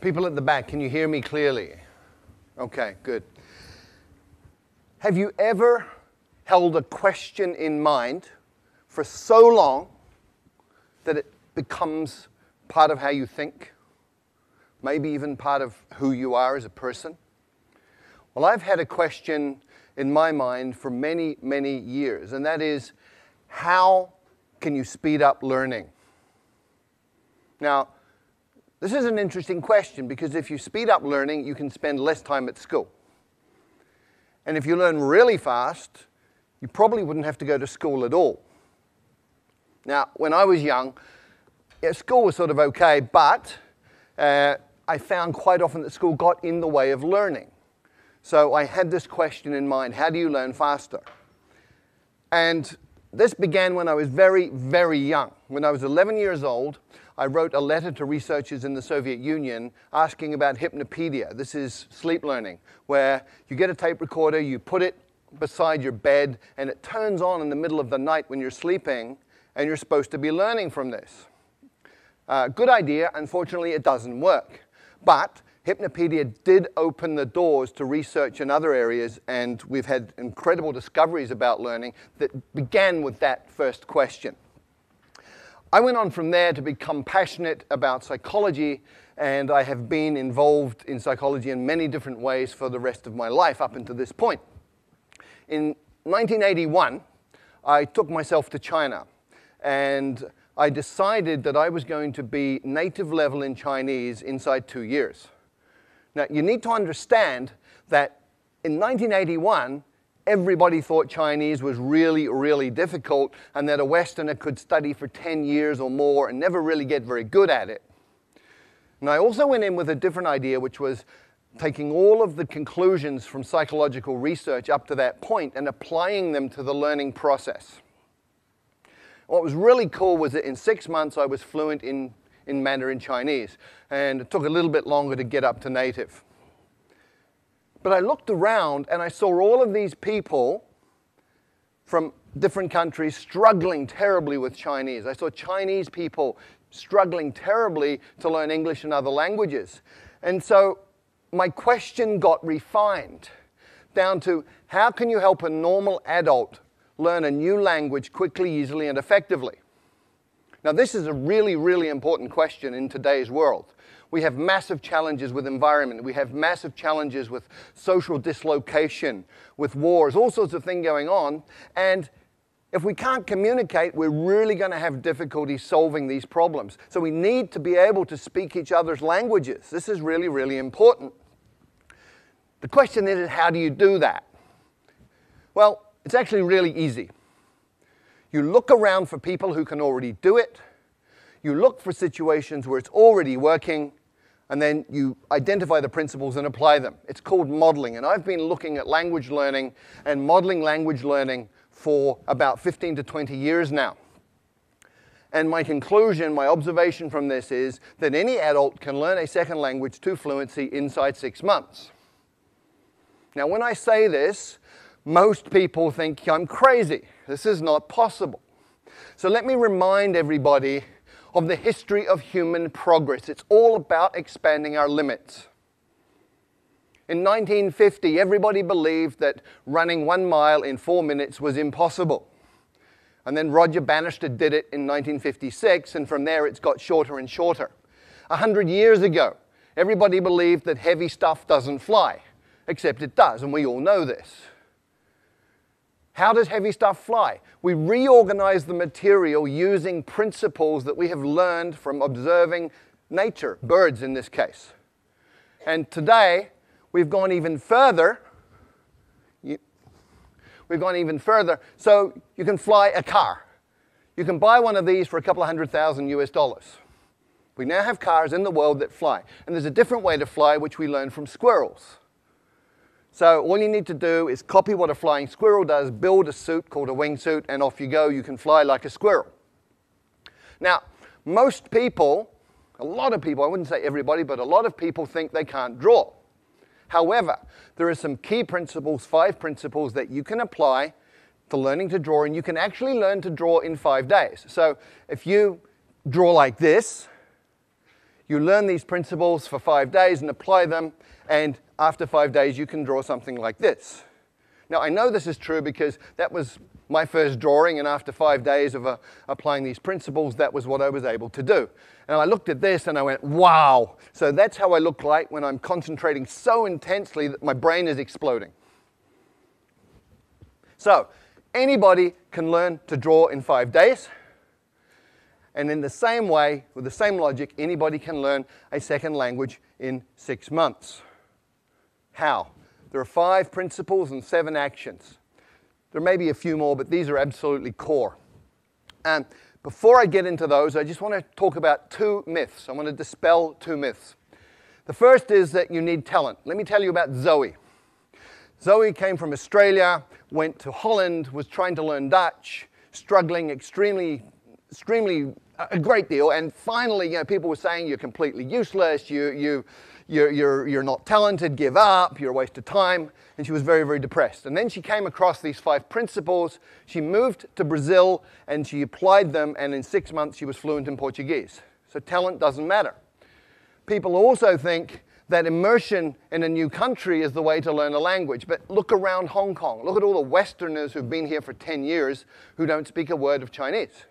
People at the back, can you hear me clearly? Okay, good. Have you ever held a question in mind for so long that it becomes part of how you think? Maybe even part of who you are as a person? Well, I've had a question in my mind for many, many years, and that is, how can you speed up learning? Now, this is an interesting question because if you speed up learning, you can spend less time at school. And if you learn really fast, you probably wouldn't have to go to school at all. Now, when I was young, school was sort of okay, but I found quite often that school got in the way of learning. So I had this question in mind: how do you learn faster? And this began when I was very, very young. When I was 11 years old, I wrote a letter to researchers in the Soviet Union asking about hypnopedia. This is sleep learning, where you get a tape recorder, you put it beside your bed, and it turns on in the middle of the night when you're sleeping, and you're supposed to be learning from this. Good idea. Unfortunately, it doesn't work. But hypnopedia did open the doors to research in other areas, and we've had incredible discoveries about learning that began with that first question. I went on from there to become passionate about psychology, and I have been involved in psychology in many different ways for the rest of my life up until this point. In 1981, I took myself to China, and I decided that I was going to be native level in Chinese inside 2 years. Now, you need to understand that in 1981, everybody thought Chinese was really, really difficult and that a Westerner could study for 10 years or more and never really get very good at it. And I also went in with a different idea, which was taking all of the conclusions from psychological research up to that point and applying them to the learning process. What was really cool was that in 6 months I was fluent in Mandarin Chinese, and it took a little bit longer to get up to native. But I looked around and I saw all of these people from different countries struggling terribly with Chinese. I saw Chinese people struggling terribly to learn English and other languages. And so my question got refined down to, how can you help a normal adult learn a new language quickly, easily, and effectively? Now, this is a really, really important question in today's world. We have massive challenges with environment. We have massive challenges with social dislocation, with wars, all sorts of things going on. And if we can't communicate, we're really going to have difficulty solving these problems. So we need to be able to speak each other's languages. This is really, really important. The question is, how do you do that? Well, it's actually really easy. You look around for people who can already do it. You look for situations where it's already working, and then you identify the principles and apply them. It's called modeling, and I've been looking at language learning and modeling language learning for about 15 to 20 years now. And my conclusion, my observation from this is that any adult can learn a second language to fluency inside 6 months. Now, when I say this, most people think I'm crazy. This is not possible. So let me remind everybody of the history of human progress. It's all about expanding our limits. In 1950, everybody believed that running 1 mile in 4 minutes was impossible. And then Roger Bannister did it in 1956, and from there it's got shorter and shorter. 100 years ago, everybody believed that heavy stuff doesn't fly, except it does, and we all know this. How does heavy stuff fly? We reorganize the material using principles that we have learned from observing nature, birds in this case. And today, we've gone even further. So you can fly a car. You can buy one of these for a couple of $100,000 US. We now have cars in the world that fly. And there's a different way to fly, which we learned from squirrels. So all you need to do is copy what a flying squirrel does, build a suit called a wingsuit, and off you go. You can fly like a squirrel. Now, most people, a lot of people, I wouldn't say everybody, but a lot of people think they can't draw. However, there are some key principles, 5 principles that you can apply to learning to draw, and you can actually learn to draw in 5 days. So if you draw like this, You learn these principles for 5 days and apply them, and after 5 days you can draw something like this. Now I know this is true because that was my first drawing, and after 5 days of applying these principles, that was what I was able to do. And I looked at this and I went, wow. So that's how I look like when I'm concentrating so intensely that my brain is exploding. So anybody can learn to draw in 5 days. And in the same way, with the same logic, anybody can learn a second language in 6 months. How? There are 5 principles and 7 actions. There may be a few more, but these are absolutely core. And before I get into those, I just want to talk about 2 myths. I want to dispel 2 myths. The first is that you need talent. Let me tell you about Zoe. Zoe came from Australia, went to Holland, was trying to learn Dutch, struggling extremely a great deal, and finally, people were saying you're completely useless, you're not talented, give up, you're a waste of time, and she was very, very depressed. And then she came across these 5 principles. She moved to Brazil and she applied them, and in 6 months she was fluent in Portuguese. So talent doesn't matter. People also think that immersion in a new country is the way to learn a language, but look around Hong Kong. Look at all the Westerners who've been here for 10 years who don't speak a word of Chinese.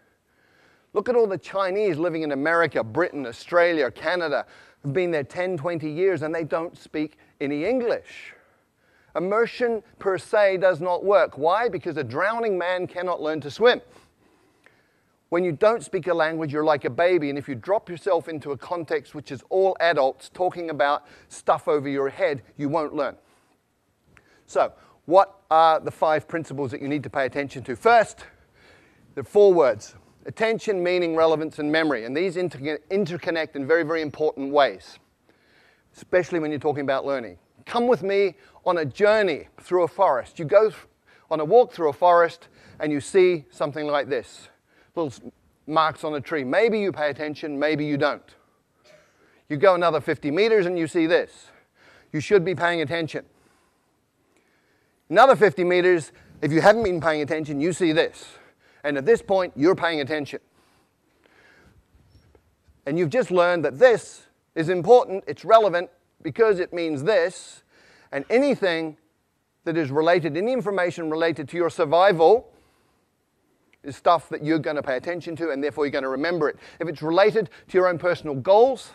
Look at all the Chinese living in America, Britain, Australia, Canada, who've been there 10, 20 years, and they don't speak any English. Immersion per se does not work. Why? Because a drowning man cannot learn to swim. When you don't speak a language, you're like a baby, and if you drop yourself into a context which is all adults talking about stuff over your head, you won't learn. So, what are the 5 principles that you need to pay attention to? First, there are 4 words. Attention, meaning, relevance, and memory. And these interconnect in very, very important ways, especially when you're talking about learning. Come with me on a journey through a forest. You go on a walk through a forest and you see something like this. Little marks on a tree. Maybe you pay attention, maybe you don't. You go another 50 meters and you see this. You should be paying attention. Another 50 meters, if you haven't been paying attention, you see this. And at this point, you're paying attention. And you've just learned that this is important, it's relevant, because it means this, and anything that is related, any information related to your survival is stuff that you're going to pay attention to, and therefore you're going to remember it. If it's related to your own personal goals,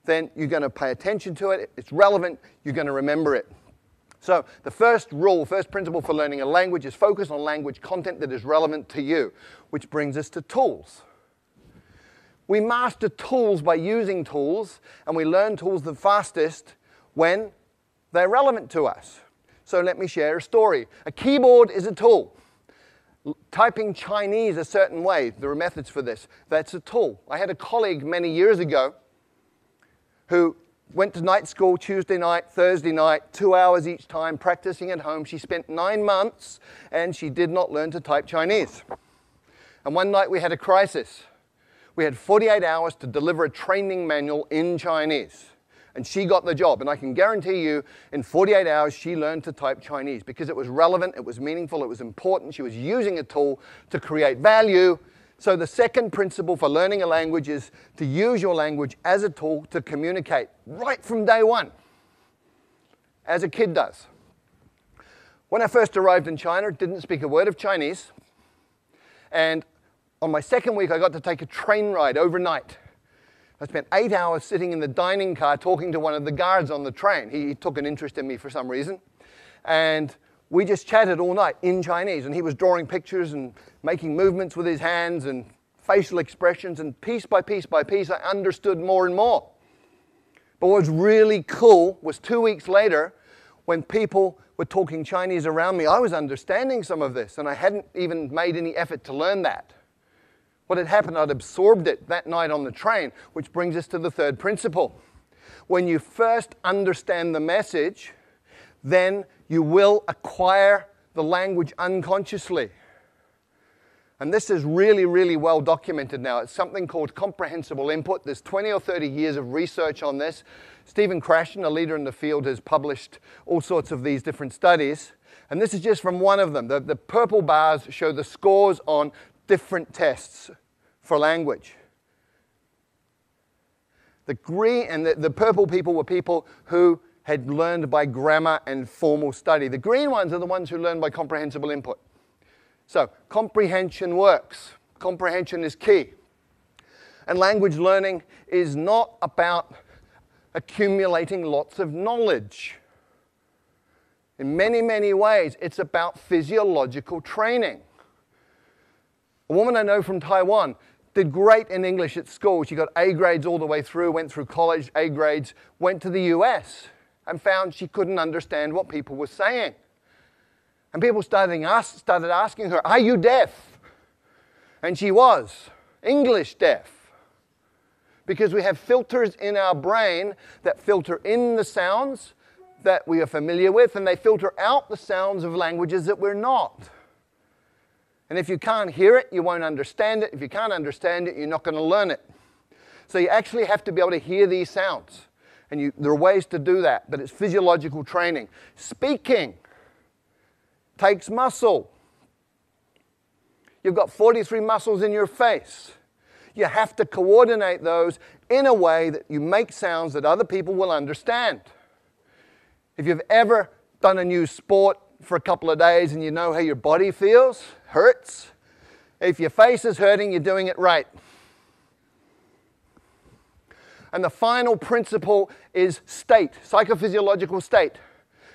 then you're going to pay attention to it. It's relevant, you're going to remember it. So the first principle for learning a language is focus on language content that is relevant to you, which brings us to tools. We master tools by using tools, and we learn tools the fastest when they're relevant to us. So let me share a story. A keyboard is a tool. Typing Chinese a certain way, there are methods for this, that's a tool. I had a colleague many years ago who went to night school Tuesday night, Thursday night, 2 hours each time, practicing at home. She spent 9 months, and she did not learn to type Chinese. And one night we had a crisis. We had 48 hours to deliver a training manual in Chinese. And she got the job. And I can guarantee you, in 48 hours, she learned to type Chinese because it was relevant, it was meaningful, it was important. She was using a tool to create value. So the second principle for learning a language is to use your language as a tool to communicate right from day one, as a kid does. When I first arrived in China, didn't speak a word of Chinese. And on my second week, I got to take a train ride overnight. I spent 8 hours sitting in the dining car talking to one of the guards on the train. He took an interest in me for some reason. And we just chatted all night in Chinese, and he was drawing pictures and making movements with his hands and facial expressions, and piece by piece by piece, I understood more and more. But what was really cool was 2 weeks later, when people were talking Chinese around me, I was understanding some of this, and I hadn't even made any effort to learn that. What had happened, I'd absorbed it that night on the train, which brings us to the third principle. When you first understand the message, then you will acquire the language unconsciously. And this is really, really well documented now. It's something called comprehensible input. There's 20 or 30 years of research on this. Stephen Krashen, a leader in the field, has published all sorts of these different studies. And this is just from one of them. The purple bars show the scores on different tests for language. The green and the purple people were people who had learned by grammar and formal study. The green ones are the ones who learn by comprehensible input. So comprehension works. Comprehension is key. And language learning is not about accumulating lots of knowledge. In many, many ways, it's about physiological training. A woman I know from Taiwan did great in English at school. She got A grades all the way through, went through college, A grades, went to the US and found she couldn't understand what people were saying. And people started asking her, "Are you deaf?" And she was English deaf. Because we have filters in our brain that filter in the sounds that we are familiar with, and they filter out the sounds of languages that we're not. And if you can't hear it, you won't understand it. If you can't understand it, you're not going to learn it. So you actually have to be able to hear these sounds. And there are ways to do that, but it's physiological training. Speaking takes muscle. You've got 43 muscles in your face. You have to coordinate those in a way that you make sounds that other people will understand. If you've ever done a new sport for a couple of days and you know how your body feels, hurts, if your face is hurting, you're doing it right. And the final principle is state, psychophysiological state.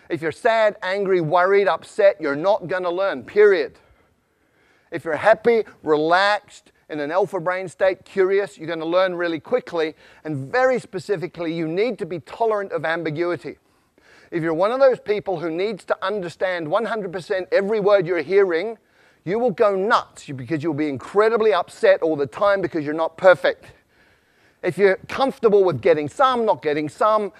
If you're sad, angry, worried, upset, you're not going to learn, period. If you're happy, relaxed, in an alpha brain state, curious, you're going to learn really quickly. And very specifically, you need to be tolerant of ambiguity. If you're one of those people who needs to understand 100% every word you're hearing, you will go nuts because you'll be incredibly upset all the time because you're not perfect. If you're comfortable with getting some, not getting some,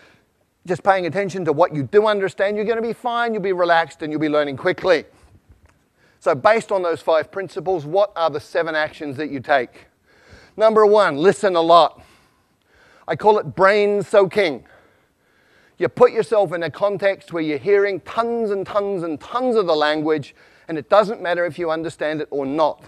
just paying attention to what you do understand, you're going to be fine, you'll be relaxed, and you'll be learning quickly. So based on those 5 principles, what are the 7 actions that you take? Number 1, listen a lot. I call it brain soaking. You put yourself in a context where you're hearing tons and tons and tons of the language, and it doesn't matter if you understand it or not.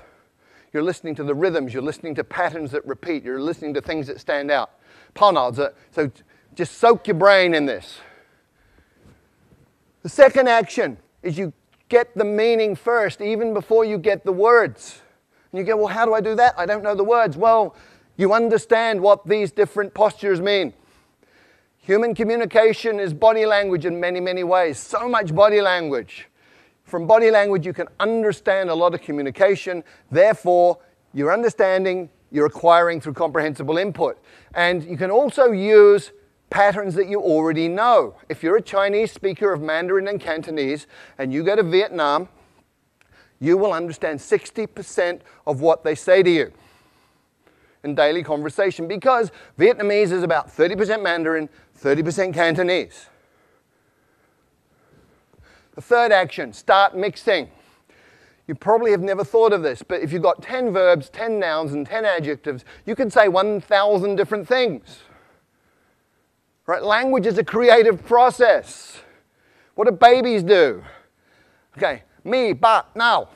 You're listening to the rhythms, you're listening to patterns that repeat, you're listening to things that stand out. So just soak your brain in this. The second action is you get the meaning first, even before you get the words. And you go, well, how do I do that? I don't know the words. Well, you understand what these different postures mean. Human communication is body language in many, many ways. So much body language. From body language, you can understand a lot of communication. Therefore, you're understanding, you're acquiring through comprehensible input. And you can also use patterns that you already know. If you're a Chinese speaker of Mandarin and Cantonese and you go to Vietnam, you will understand 60% of what they say to you in daily conversation because Vietnamese is about 30% Mandarin, 30% Cantonese. The third action, start mixing. You probably have never thought of this, but if you've got 10 verbs, 10 nouns, and 10 adjectives, you can say 1,000 different things. Right? Language is a creative process. What do babies do? Okay, me, but, now.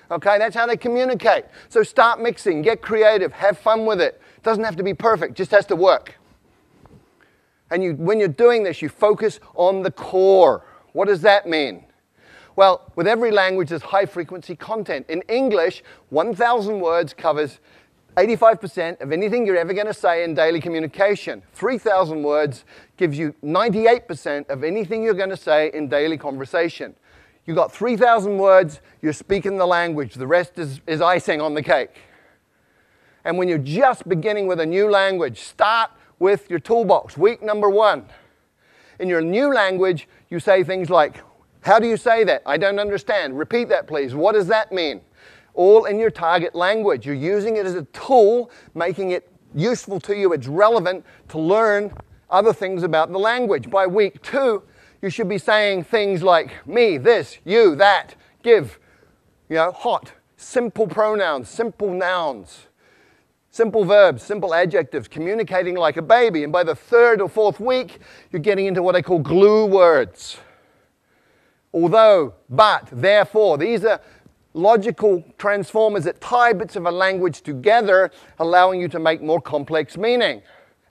Okay, that's how they communicate. So start mixing, get creative, have fun with it. It doesn't have to be perfect, just has to work. And when you're doing this, you focus on the core. What does that mean? Well, with every language, there's high-frequency content. In English, 1,000 words covers 85% of anything you're ever going to say in daily communication. 3,000 words gives you 98% of anything you're going to say in daily conversation. You've got 3,000 words, you're speaking the language. The rest is icing on the cake. And when you're just beginning with a new language, start with your toolbox. Week number 1. In your new language, you say things like, how do you say that? I don't understand. Repeat that, please. What does that mean? All in your target language. You're using it as a tool, making it useful to you. It's relevant to learn other things about the language. By week 2, you should be saying things like me, this, you, that, give, hot, simple pronouns, simple nouns, simple verbs, simple adjectives, communicating like a baby. And by the 3rd or 4th week, you're getting into what I call glue words. Although, but, therefore, these are logical transformers that tie bits of a language together, allowing you to make more complex meaning.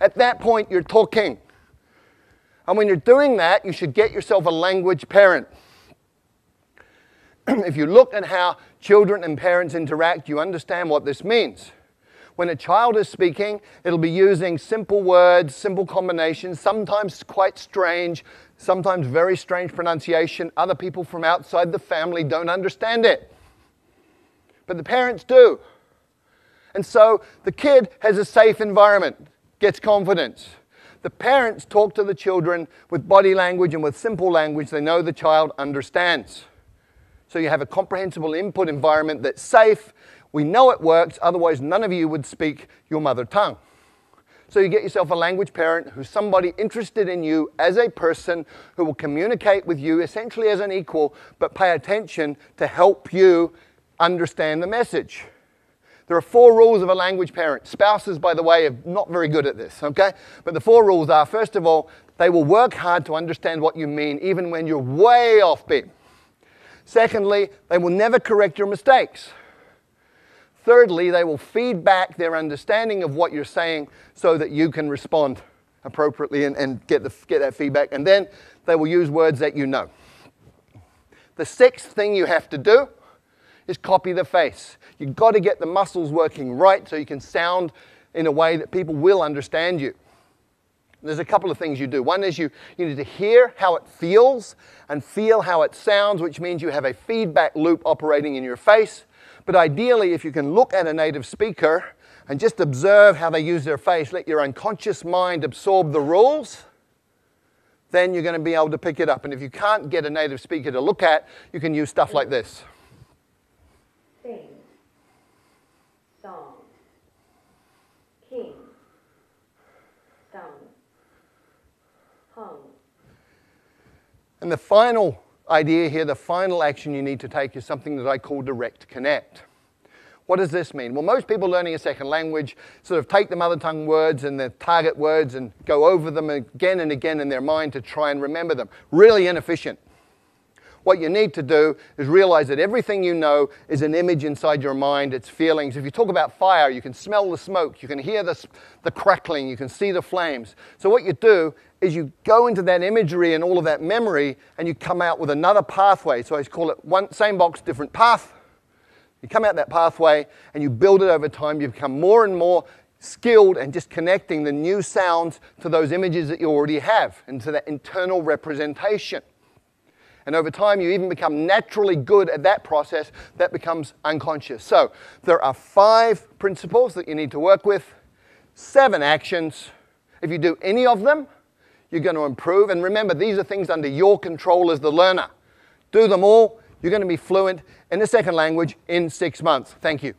At that point, you're talking. And when you're doing that, you should get yourself a language parent. If you look at how children and parents interact, you understand what this means. When a child is speaking, it'll be using simple words, simple combinations, sometimes quite strange, sometimes very strange pronunciation. Other people from outside the family don't understand it. But the parents do. And so the kid has a safe environment, gets confidence. The parents talk to the children with body language and with simple language they know the child understands. So you have a comprehensible input environment that's safe. We know it works, otherwise none of you would speak your mother tongue. So you get yourself a language parent who's somebody interested in you as a person who will communicate with you essentially as an equal, but pay attention to help you understand the message. There are 4 rules of a language parent. Spouses, by the way, are not very good at this, okay? But the 4 rules are, first of all, they will work hard to understand what you mean, even when you're way off beat. Secondly, they will never correct your mistakes. Thirdly, they will feed back their understanding of what you're saying so that you can respond appropriately and get that feedback. And then they will use words that you know. The 6th thing you have to do is copy the face. You've got to get the muscles working right so you can sound in a way that people will understand you. There's a couple of things you do. One is you need to hear how it feels and feel how it sounds, which means you have a feedback loop operating in your face. But ideally, if you can look at a native speaker and just observe how they use their face, let your unconscious mind absorb the rules, then you're going to be able to pick it up. And if you can't get a native speaker to look at, you can use stuff like this. Sing, song, king, sung, hung. And the final idea here, the final action you need to take is something that I call direct connect. What does this mean? Well, most people learning a second language sort of take the mother tongue words and the target words and go over them again and again in their mind to try and remember them. Really inefficient. What you need to do is realize that everything you know is an image inside your mind, it's feelings. If you talk about fire, you can smell the smoke, you can hear the crackling, you can see the flames. So what you do is you go into that imagery and all of that memory and you come out with another pathway. So I call it same box, different path. You come out that pathway and you build it over time. You become more and more skilled and just connecting the new sounds to those images that you already have and to that internal representation. And over time, you even become naturally good at that process that becomes unconscious. So there are 5 principles that you need to work with, 7 actions. If you do any of them, you're going to improve. And remember, these are things under your control as the learner. Do them all. You're going to be fluent in the second language in 6 months. Thank you.